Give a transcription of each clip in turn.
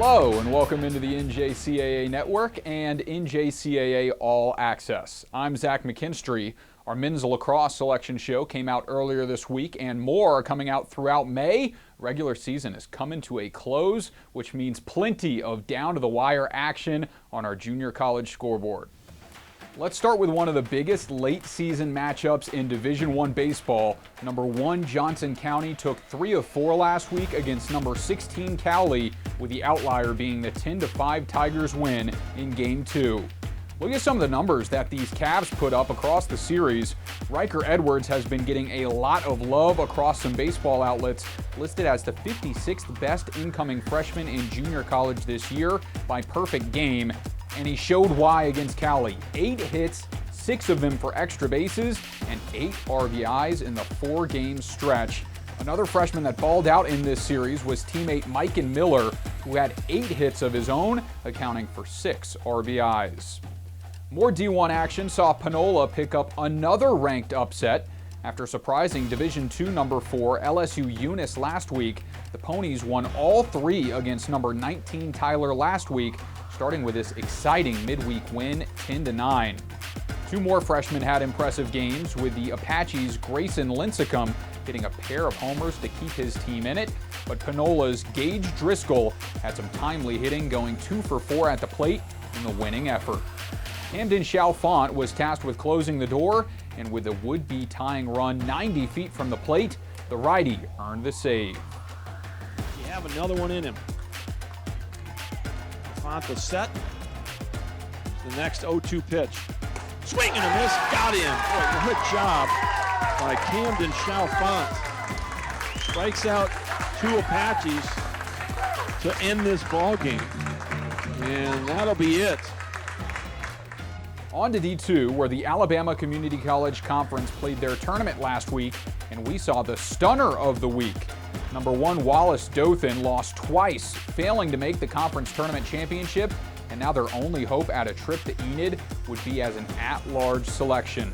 Hello and welcome into the NJCAA Network and NJCAA All-Access. I'm Zach McKinstry. Our men's lacrosse selection show came out earlier this week and more are coming out throughout May. Regular season is coming to a close, which means plenty of down-to-the-wire action on our junior college scoreboard. Let's start with one of the biggest late-season matchups in Division I baseball. Number 1 Johnson County took 3 of 4 last week against number 16 Cowley, with the outlier being the 10-5 Tigers win in Game 2. Look at some of the numbers that these Cavs put up across the series. Riker Edwards has been getting a lot of love across some baseball outlets, listed as the 56th best incoming freshman in junior college this year by perfect game. And he showed why against Cowley. 8 hits, 6 of them for extra bases, and 8 RBIs in the 4-game stretch. Another freshman that balled out in this series was teammate Mike Miller, who had 8 hits of his own, accounting for 6 RBIs. More D1 action saw Panola pick up another ranked upset. After surprising Division II number 4 LSU Eunice last week, the Ponies won all 3 against number 19 Tyler last week, starting with this exciting midweek win 10-9. 2 more freshmen had impressive games, with the Apaches' Grayson Lincecum hitting a pair of homers to keep his team in it, but Panola's Gage Driscoll had some timely hitting, going 2 for 4 at the plate in the winning effort. Camden Chalfant was tasked with closing the door, and with the would-be tying run 90 feet from the plate, the righty earned the save. You have another one in him. Font the set. The next 0-2 pitch. Swing and a miss. Got him. Boy, good job by Camden Chalfant. Strikes out 2 Apaches to end this ball game. And that'll be it. On to D2, where the Alabama Community College Conference played their tournament last week, and we saw the stunner of the week. Number 1 Wallace Dothan lost twice, failing to make the conference tournament championship, and now their only hope at a trip to Enid would be as an at-large selection.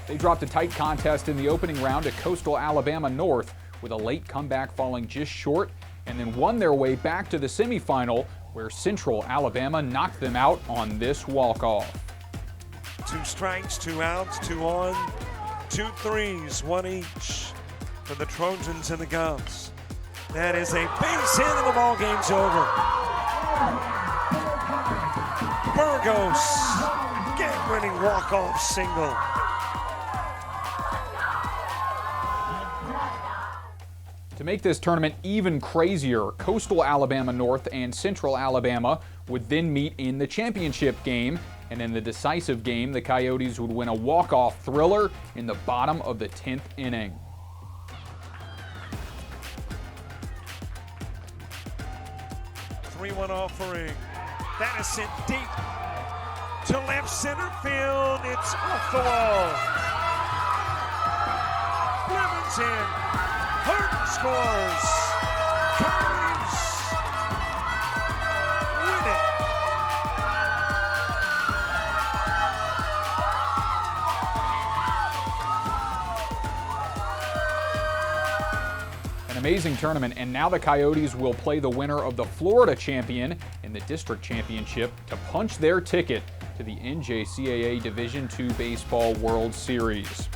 They dropped a tight contest in the opening round to Coastal Alabama North, with a late comeback falling just short, and then won their way back to the semifinal, where Central Alabama knocked them out on this walk-off. 2 strikes, 2 outs, 2 on, 2 threes, 1 each for the Trojans and the Gums. That is a base hit and the ball game's over. Burgos, game-winning walk-off single. To make this tournament even crazier, Coastal Alabama North and Central Alabama would then meet in the championship game, and in the decisive game, the Coyotes would win a walk-off thriller in the bottom of the 10th inning. One offering. That is sent deep to left center field. It's off the wall. Clemens in. Hurt scores. Coyotes win it. An amazing tournament, and now the Coyotes will play the winner of the Florida champion in the district championship to punch their ticket to the NJCAA Division II Baseball World Series.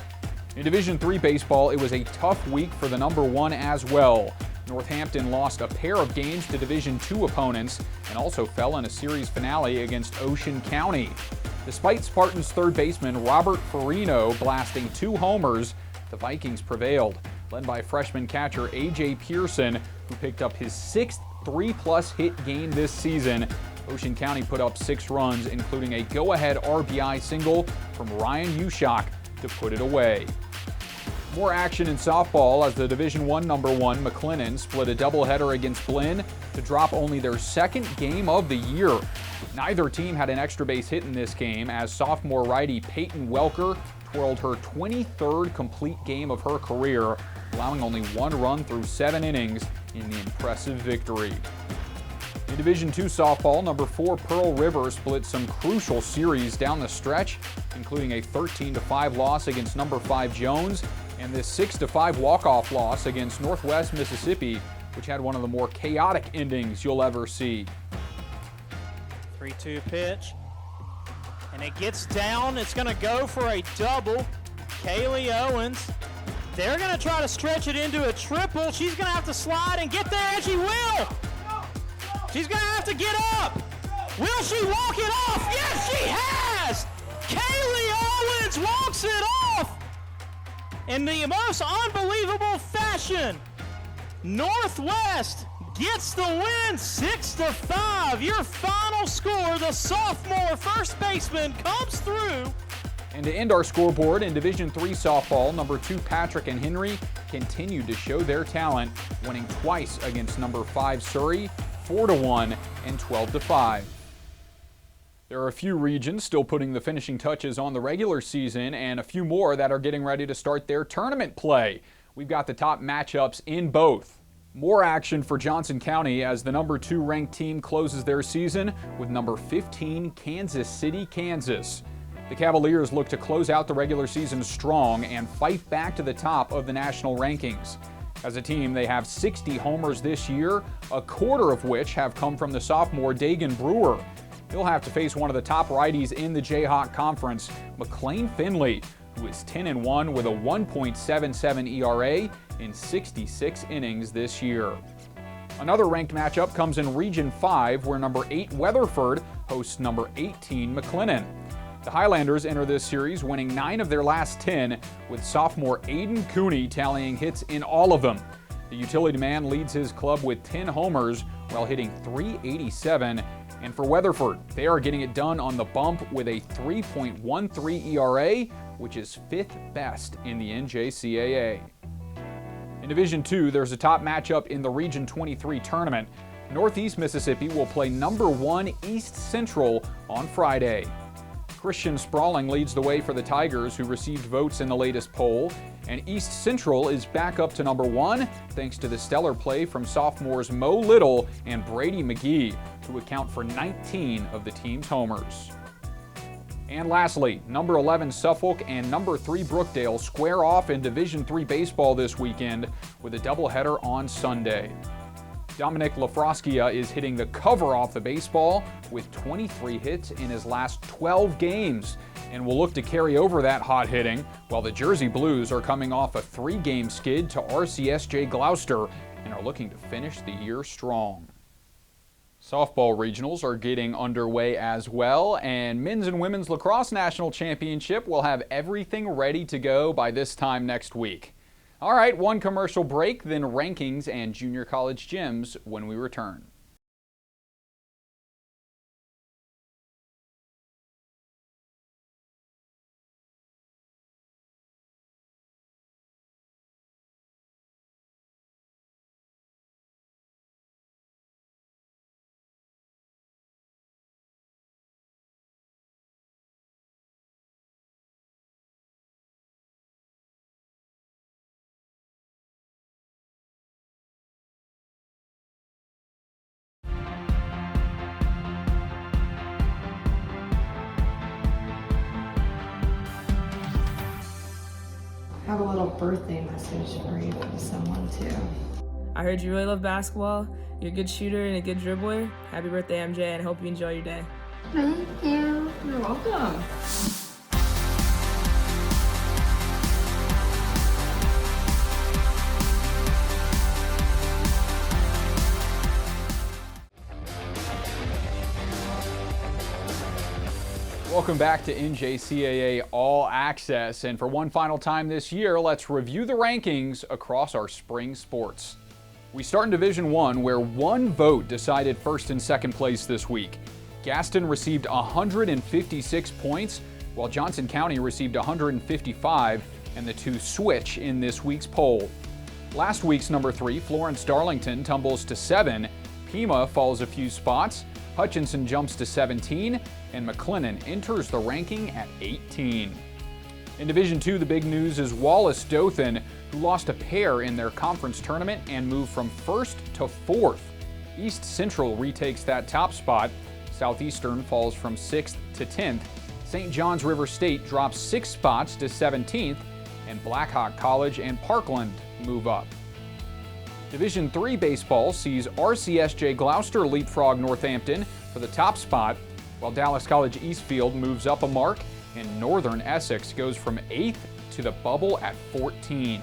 In Division III baseball, it was a tough week for the number 1 as well. Northampton lost a pair of games to Division II opponents and also fell in a series finale against Ocean County. Despite Spartans' third baseman Robert Farino blasting 2 homers, the Vikings prevailed, led by freshman catcher A.J. Pearson, who picked up his 6th 3+ hit game this season. Ocean County put up 6 runs, including a go-ahead RBI single from Ryan Ushak to put it away. More action in softball as the Division I number 1 McLennan split a doubleheader against Blinn to drop only their 2nd game of the year. Neither team had an extra base hit in this game, as sophomore righty Peyton Welker twirled her 23rd complete game of her career, allowing only 1 run through 7 innings in the impressive victory. In Division II softball, number 4 Pearl River split some crucial series down the stretch, including a 13-5 loss against number 5 Jones and this 6-5 walk-off loss against Northwest Mississippi, which had one of the more chaotic endings you'll ever see. 3-2 pitch. And it gets down. It's going to go for a double. Kaylee Owens. They're going to try to stretch it into a triple. She's going to have to slide and get there, and she will. She's going to have to get up. Will she walk it off? Yes, she has. Kaylee Owens walks it off in the most unbelievable fashion. Northwest gets the win, 6-5. Your final score, the sophomore first baseman comes through. And to end our scoreboard in Division III softball, number 2 Patrick and Henry continued to show their talent, winning twice against number 5 Surrey, 4-1 and 12-5. There are a few regions still putting the finishing touches on the regular season and a few more that are getting ready to start their tournament play. We've got the top matchups in both. More action for Johnson County as the number 2 ranked team closes their season with number 15 Kansas City, Kansas. The Cavaliers look to close out the regular season strong and fight back to the top of the national rankings. As a team, they have 60 homers this year, a quarter of which have come from the sophomore Dagan Brewer. He'll have to face one of the top righties in the Jayhawk Conference, McLean Finley, who is 10-1 with a 1.77 ERA in 66 innings this year. Another ranked matchup comes in Region 5, where number 8 Weatherford hosts number 18 McLennan. The Highlanders enter this series winning 9 of their last 10, with sophomore Aiden Cooney tallying hits in all of them. The utility man leads his club with 10 homers while hitting .387. And for Weatherford, they are getting it done on the bump with a 3.13 ERA, which is 5th best in the NJCAA. In Division II, there's a top matchup in the Region 23 tournament. Northeast Mississippi will play number 1 East Central on Friday. Christian Sprawling leads the way for the Tigers, who received votes in the latest poll, and East Central is back up to number 1 thanks to the stellar play from sophomores Mo Little and Brady McGee, who account for 19 of the team's homers. And lastly, number 11 Suffolk and number 3 Brookdale square off in Division III baseball this weekend with a doubleheader on Sunday. Dominic Lafroskia is hitting the cover off the baseball with 23 hits in his last 12 games and will look to carry over that hot hitting, while the Jersey Blues are coming off a 3-game skid to RCSJ Gloucester and are looking to finish the year strong. Softball regionals are getting underway as well, and men's and women's lacrosse national championship will have everything ready to go by this time next week. All right, one commercial break, then rankings and junior college gems when we return. I have a little birthday message for you from someone too. I heard you really love basketball. You're a good shooter and a good dribbler. Happy birthday, MJ, and I hope you enjoy your day. Thank you. You're welcome. Welcome back to NJCAA All-Access, and for one final time this year, let's review the rankings across our spring sports. We start in Division I, where one vote decided first and second place this week. Gaston received 156 points, while Johnson County received 155, and the two switch in this week's poll. Last week's number 3, Florence Darlington, tumbles to 7, Pima falls a few spots, Hutchinson jumps to 17, and McLennan enters the ranking at 18. In Division II, the big news is Wallace Dothan, who lost a pair in their conference tournament and moved from 1st to 4th. East Central retakes that top spot. Southeastern falls from 6th to 10th. St. John's River State drops 6 spots to 17th, and Blackhawk College and Parkland move up. Division III baseball sees RCSJ Gloucester leapfrog Northampton for the top spot, while Dallas College Eastfield moves up a mark, and Northern Essex goes from 8th to the bubble at 14.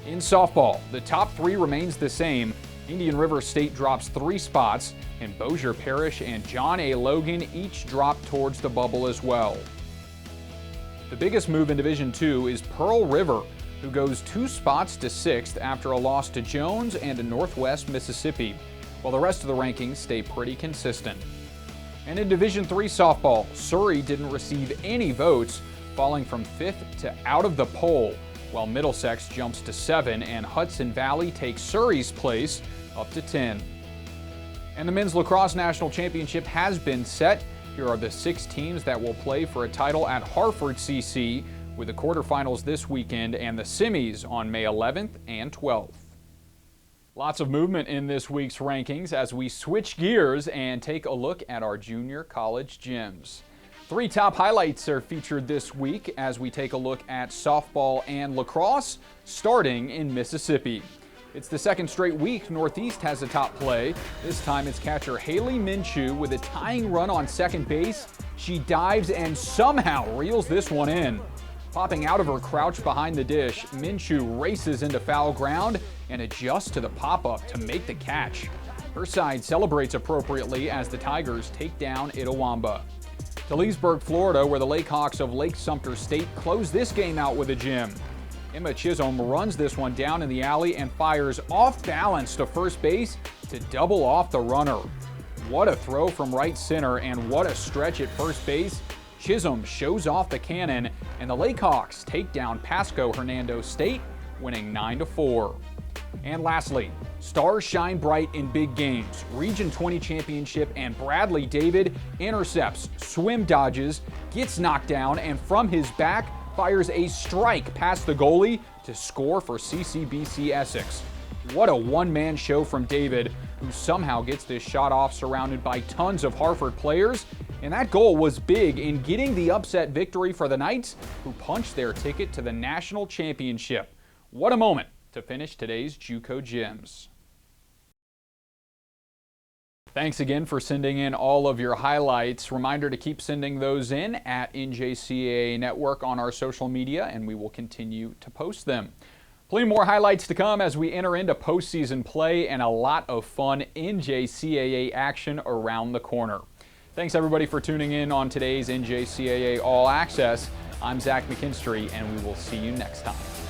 In softball, the top 3 remains the same. Indian River State drops 3 spots, and Bossier Parish and John A. Logan each drop towards the bubble as well. The biggest move in Division II is Pearl River, who goes 2 spots to 6th after a loss to Jones and to Northwest Mississippi, while the rest of the rankings stay pretty consistent. And in Division III softball, Surrey didn't receive any votes, falling from 5th to out of the poll, while Middlesex jumps to 7 and Hudson Valley takes Surrey's place up to 10. And the Men's Lacrosse National Championship has been set. Here are the 6 teams that will play for a title at Hartford CC, with the quarterfinals this weekend and the semis on May 11th and 12th. Lots of movement in this week's rankings as we switch gears and take a look at our junior college gems. 3 top highlights are featured this week as we take a look at softball and lacrosse, starting in Mississippi. It's the second straight week Northeast has a top play. This time it's catcher Haley Minshew with a tying run on second base. She dives and somehow reels this one in. Popping out of her crouch behind the dish, Minshew races into foul ground and adjusts to the pop-up to make the catch. Her side celebrates appropriately as the Tigers take down Itawamba. To Leesburg, Florida, where the Lakehawks of Lake Sumter State close this game out with a gem. Emma Chisholm runs this one down in the alley and fires off balance to first base to double off the runner. What a throw from right center and what a stretch at first base. Chisholm shows off the cannon, and the Lakehawks take down Pasco Hernando State, winning 9-4. And lastly, stars shine bright in big games. Region 20 championship, and Bradley David intercepts, swim dodges, gets knocked down, and from his back fires a strike past the goalie to score for CCBC Essex. What a one-man show from David, who somehow gets this shot off surrounded by tons of Hartford players. And that goal was big in getting the upset victory for the Knights, who punched their ticket to the national championship. What a moment to finish today's JUCO Gems. Thanks again for sending in all of your highlights. Reminder to keep sending those in at NJCAA Network on our social media, and we will continue to post them. Plenty more highlights to come as we enter into postseason play and a lot of fun NJCAA action around the corner. Thanks everybody for tuning in on today's NJCAA All Access. I'm Zach McKinstry, and we will see you next time.